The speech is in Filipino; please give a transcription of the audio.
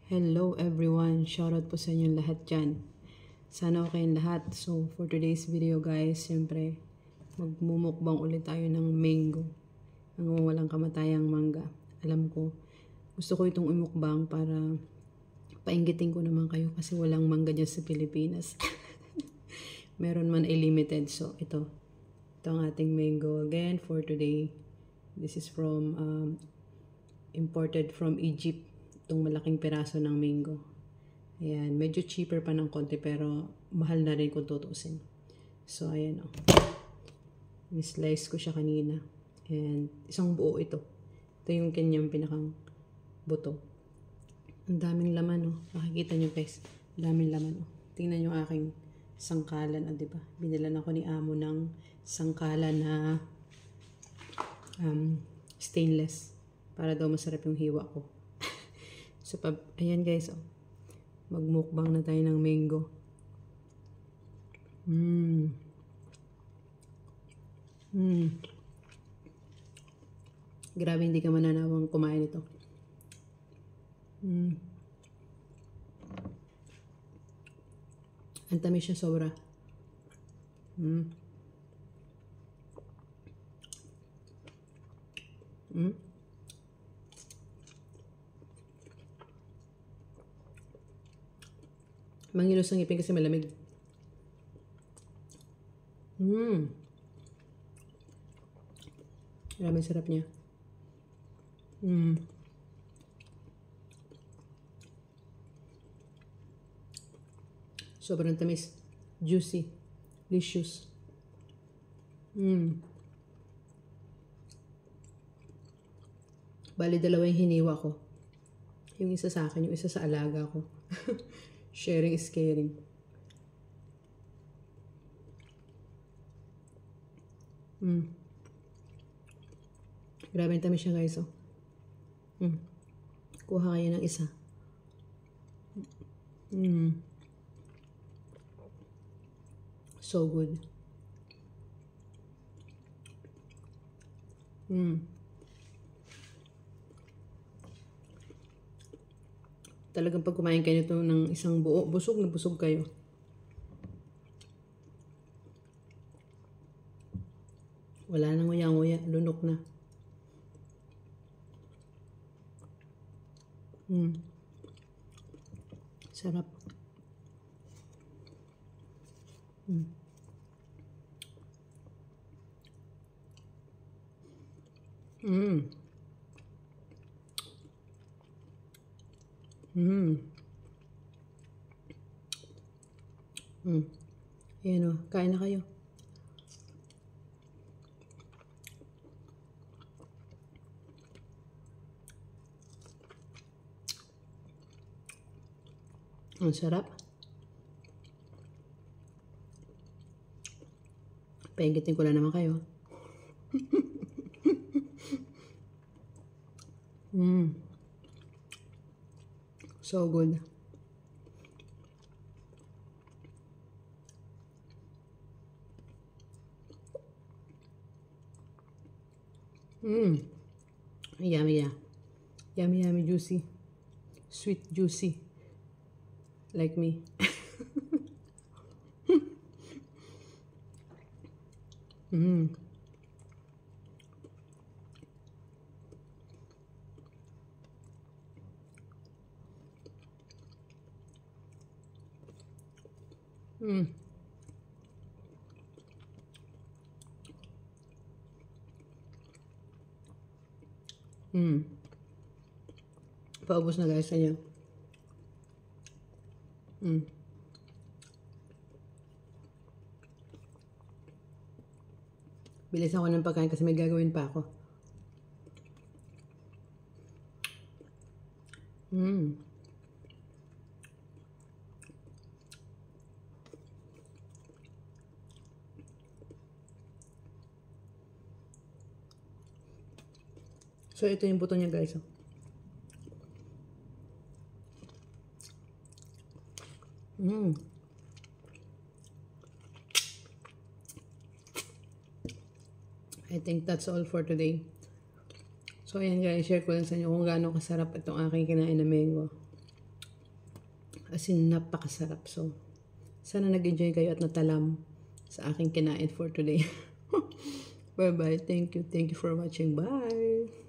Hello everyone! Shoutout po sa inyong lahat dyan. Sana okay ang lahat. So, for today's video guys, siyempre, magmumukbang ulit tayo ng mango. Ang walang kamatayang mangga. Alam ko, gusto ko itong umukbang para painggitin ko naman kayo kasi walang mangga dyan sa Pilipinas. Meron man ay limited. So, ito ang ating mango again for today. This is from imported from Egypt. Itong malaking piraso ng mango. Ayan, medyo cheaper pa ng konti pero mahal na rin kung tutusin. So, ayan o. Ni-slice ko siya kanina. And isang buo ito. Ito yung kanyang pinakang buto. Ang daming laman o. Makikita nyo guys. Ang daming laman o. Tingnan yung aking sangkalan. Diba? Binilan ako ni Amo ng sangkalan na stainless. Para daw masarap yung hiwa ko. So, ayan guys, oh. Magmukbang na tayo ng mango. Grabe, hindi ka mananawang kumain ito. Ang tamis siya sobra. Mangilos ang ngipin kasi malamig. Grabe sarap niya. Sobrang tamis. Juicy. Delicious. Bali, dalawa yung hiniwa ko. Yung isa sa akin, yung isa sa alaga ko. Sharing is caring. Grabe ang tamis siya guys, oh. Kuha kayo ng isa. So good. Talagang pag kumain kayo nito ng isang buo, busog na busog kayo. Wala nang nguya-nguya, lunok na. Sarap. Ayan o, kain na kayo. Ang sarap. Painggitin ko lang naman kayo. So good. Yummy, yeah. Yummy, yummy, juicy. Sweet, juicy. Like me. Paubos na guys sa inyo. Bilis ako ng pagkain kasi may gagawin pa ako. So, ito yung buto niya guys. Oh. I think that's all for today. So, ayan guys, share ko lang sa inyo kung gaano kasarap itong aking kinain na mango. As in, napakasarap. So, sana nag-enjoy kayo at natalam sa aking kinain for today. Bye-bye. Thank you. Thank you for watching. Bye!